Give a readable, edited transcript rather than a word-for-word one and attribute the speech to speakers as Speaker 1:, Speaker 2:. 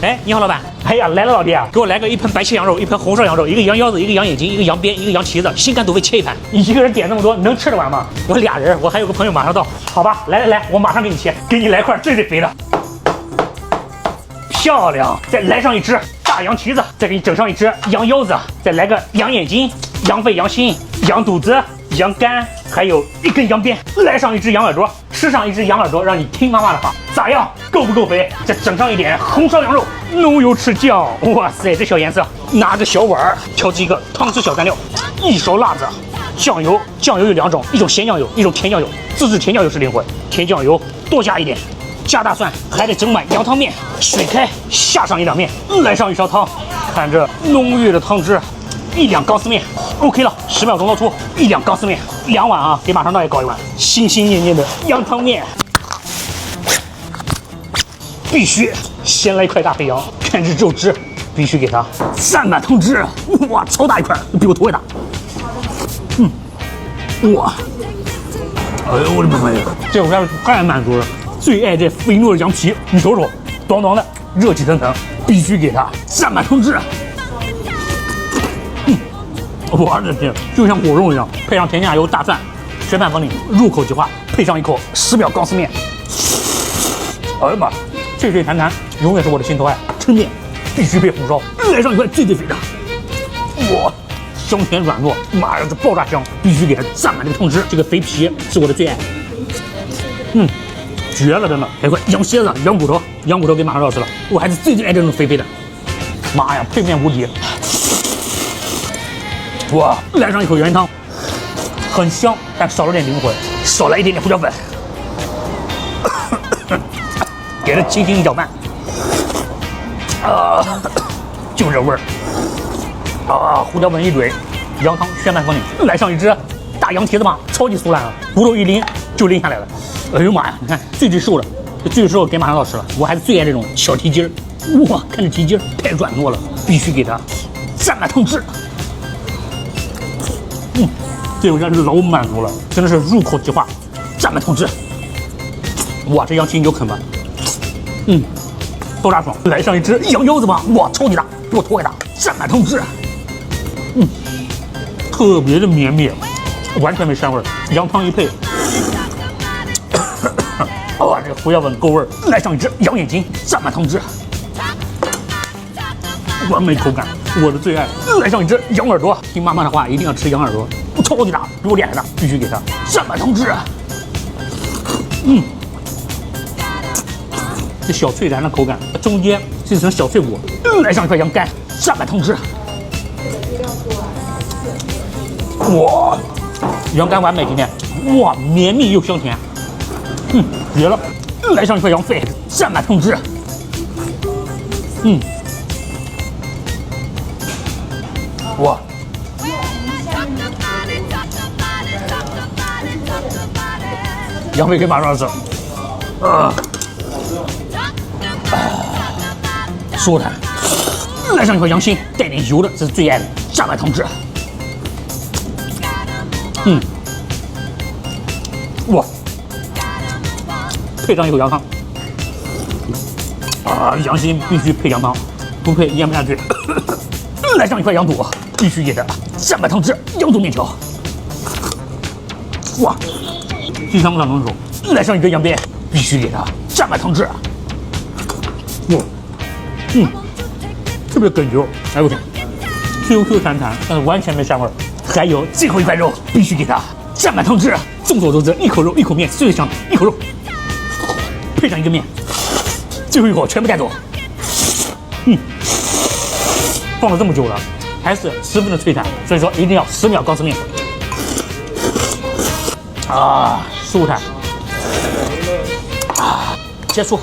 Speaker 1: 哎，你好，老板。哎呀，来了，老弟啊，给我来个一盆白切羊肉，一盆红烧羊肉，一个羊腰子，一个羊眼睛，一个羊鞭，一个羊蹄子，心肝肚肺切一盘。你一个人点那么多，能吃得完吗？我俩人，我还有个朋友马上到。好吧，来，我马上给你切，给你来块最肥的。漂亮，再来上一只大羊蹄子，再给你整上一只羊腰子，再来个羊眼睛、羊肺、羊心、羊肚子、羊肝，还有一根羊鞭，来上一只羊耳朵，吃上一只羊耳朵，让你听妈妈的话，咋样？够不够肥？再整上一点红烧羊肉，浓油赤酱，哇塞，这小颜色！拿着小碗挑几个汤汁小蘸料，一勺辣子，酱油有两种，一种咸酱油，一种甜酱油，自制甜酱油是灵魂，甜酱油多加一点。加大蒜，还得整满羊汤面，水开下上一两面，来上一勺汤，看这浓郁的汤汁，一两钢丝面 ，OK 了，10秒钟捞出一两钢丝面，2碗啊，给马上到也搞一碗，心心念念的羊汤面，必须先来一块大肥羊，看这肉汁，必须给它蘸满汤汁，哇，超大一块，比我头还大，哇，哎呦我的妈呀，这我家太满足了。最爱这肥糯的羊皮，你瞅瞅，短短的，热气腾腾，必须给它蘸满汤汁。我的天，就像果肉一样，配上甜酱油、大蒜，全盘分离，入口即化，配上一口10秒钢丝面。哎呀妈，脆脆弹弹，永远是我的心头爱。吃面必须配红烧，来上一块最肥的。哇，香甜软糯，妈呀，这爆炸香，必须给它蘸满这个汤汁。这个肥皮是我的最爱。绝了，真的！还有块羊蝎子、羊骨头给马上要吃了。我还是最爱这种肥的。妈呀，配面无敌！哇，来上一口原汤，很香，但少了点灵魂，少了一点点胡椒粉。给它轻轻一搅拌，就这味儿。胡椒粉一怼，羊汤宣拌分离。来上一只大羊蹄子嘛，超级酥烂啊，骨头一拎就拎下来了。哎呦妈呀！你看最瘦的，最瘦给马上要吃了。我还是最爱这种小蹄筋儿，哇，看这蹄筋太软糯了，必须给它蘸满汤汁。这我家是老满足了，真的是入口即化，蘸满汤汁。哇，这羊蹄你就啃吧，爆炸爽！来上一只羊腰子吧，哇，超级大，比我头还大，蘸满汤汁。特别的绵密，完全没膻味儿，羊汤一配。哇，这个胡椒粉够味儿！来上一只羊眼睛，蘸满汤汁，完美口感，我的最爱。来上一只羊耳朵，听妈妈的话，一定要吃羊耳朵，超级大，比我脸还大，必须给它蘸满汤汁。这小脆弹的口感，中间是一层小脆骨。来上一块羊肝，蘸满汤汁。哇，羊肝完美今天，哇，绵密又香甜。绝了！来上一块羊肺，蘸满汤汁。哇！羊肺给马上吃，舒坦。来上一块羊心，带点油的，这是最爱的，蘸满汤汁。哇！配上一口羊汤，羊心必须配羊汤，不配咽不下去。来上一块羊肚，必须给它蘸满汤汁，羊肚面条。哇，鸡汤上能手。来上一根羊鞭，必须给它蘸满汤汁。哇，特别哏啾，哎我天 ，QQ 弹弹，但是完全没膻味儿。还有最后一块肉，必须给它蘸满汤汁。众所周知，一口肉一口面最香，一口肉。配上一个面，最后一口全部带走。放了这么久了，还是10分的脆弹，所以说一定要10秒钢丝面。舒坦。结束。